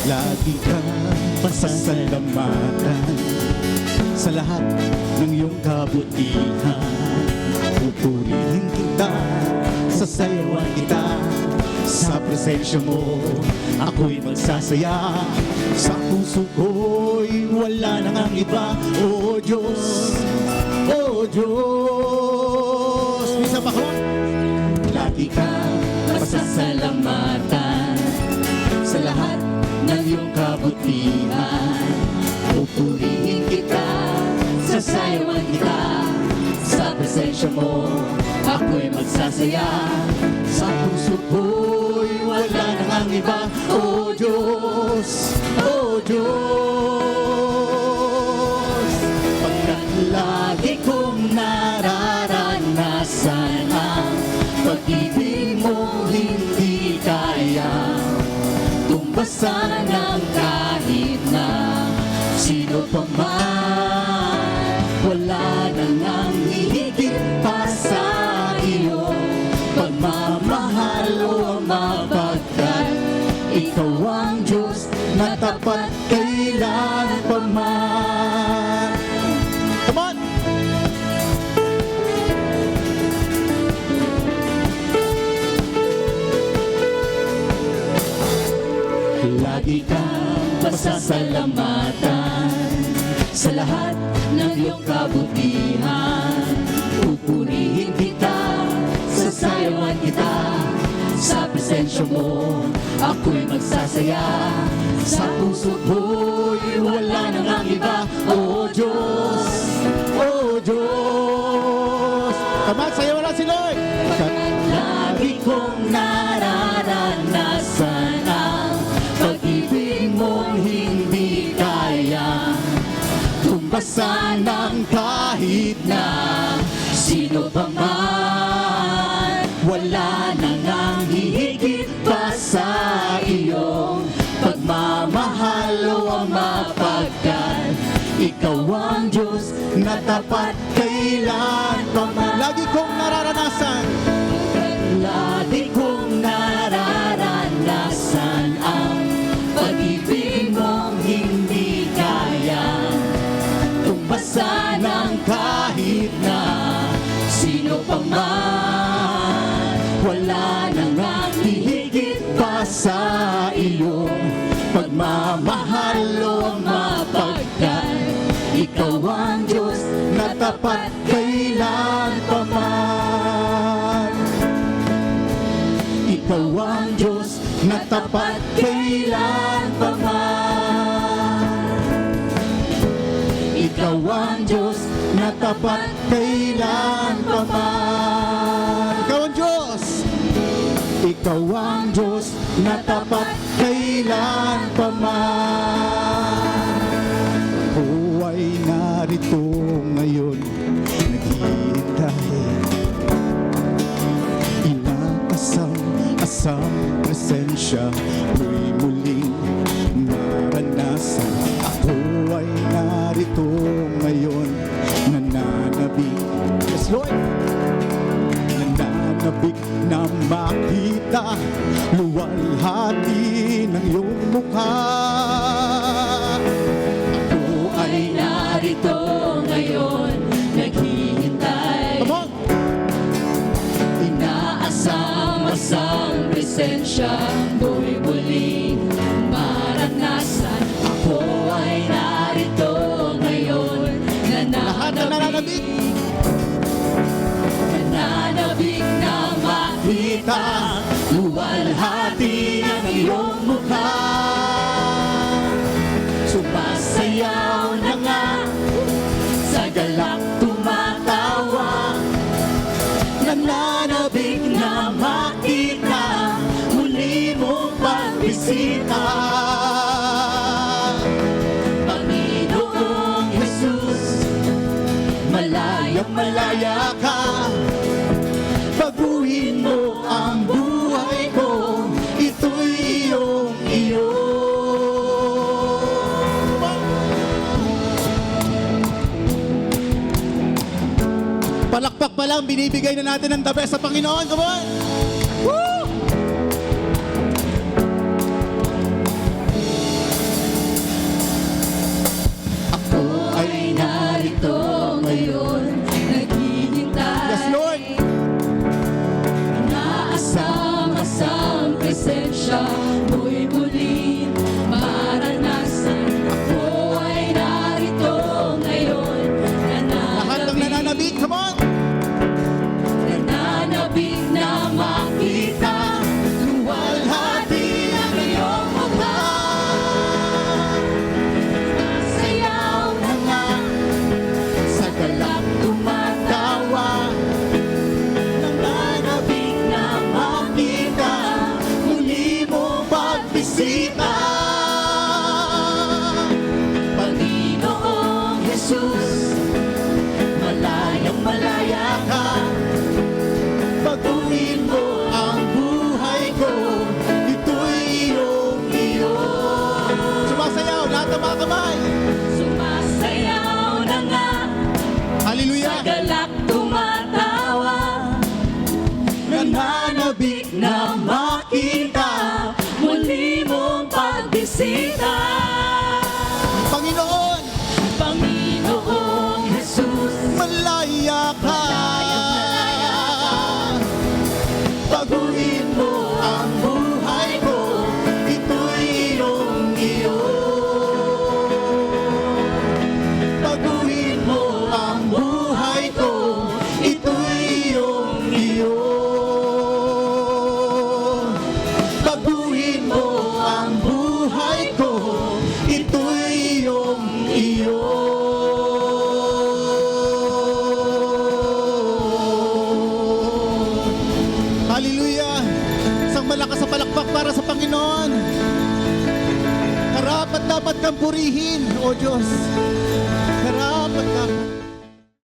Lagi kang pasasalamatan sa lahat ng iyong kabutihan. Pupurihin kita, sasayawan kita. Sa presensya mo, ako'y magsasaya. Sa puso ko'y wala nang ang iba. O Diyos, O Diyos. Isa pa ko. Lagi kang pasasalamatan sa lahat ng iyong kabutihan. Pupurihin kita, sasayawan kita. Sa presensya mo, ako'y magsasaya. Sa puso ko'y wala nang ang iba. O Diyos, O Diyos. Pagkat lagi kong nararanasan ang pag-ibig mo, hindi kaya tumbasan ng kahit na sino pa man. Wala nang ang hihigit pa sa iyo, pagmamahal o mapagkat ikaw ang Diyos na tapat kailan pa man. Come on! Lagi kang pasasalamatan sa lahat ng iyong kabutihan. Pupurihin kita, sasayawan kita. Sa presensya mo, ako'y magsasaya. Sa puso ko'y wala nang ang iba. O Diyos, O Diyos. Tama, sayaw na si Lord. Lagi kong nararanasan ang pag-ibig mong hindi kaya tumbasan ng kahit na sino pa man. Wala nang ang hihigit pa sa iyong pagmamahal o mapagkat ikaw ang Diyos na tapat kailan pa man. Lagi kong nararanasan, lagi kong nararanasan ang pag-ibig mong hindi kaya tumbasan ng kahit na sino pa man. Wala nang ang hihigit pa sa iyong pagmamahal o mapagkat ikaw ang Diyos na tapat kailan pa man. Ikaw ang Diyos na tapat kailan pa man. Ikaw ang Diyos na tapat kailan pa man. Ikaw ang Diyos. Ikaw ang Diyos na tapat kailan pa man. Ako ay narito ngayon, naghihintay. Inaasam presensya mo'y muling maranasan. Ako ay narito ngayon, nananabik. Yes, Lord! Nananabik na makita luwalhati ng iyong mukha. Ako ay narito ngayon, naghihintay. Come on! Inaasam-asam presensya mo'y muling maranasan. Ako ay narito ngayon, nananabik. Nananabik na makita luwalhati ng iyong mukha. Sumasayaw na nga, sa galak tumatawa. Nananabik na makita muli mong pagbisita. Panginoong Jesus, malayang-malaya ka. Baguhin mo ang buhay ko, ito'y iyong-iyo. Palakpak pa lang, binibigay na natin ang the best sa Panginoon. Come on! Woo! Nagagalak tumatawa, nananabik na makita muli mong pagbisita. Panginoon, Panginoong Jesus, malaya ka. Baguhin mo ang buhay ko, ito'y iyong iyo. Baguhin mo ang buhay ko, ito'y iyong iyo. Baguhin mo ang buhay ko, ito'y iyong iyo. Hallelujah! Isang malakas sa palakpak para sa Panginoon. Karapat dapat kang purihin, O Diyos. Karapat dapat.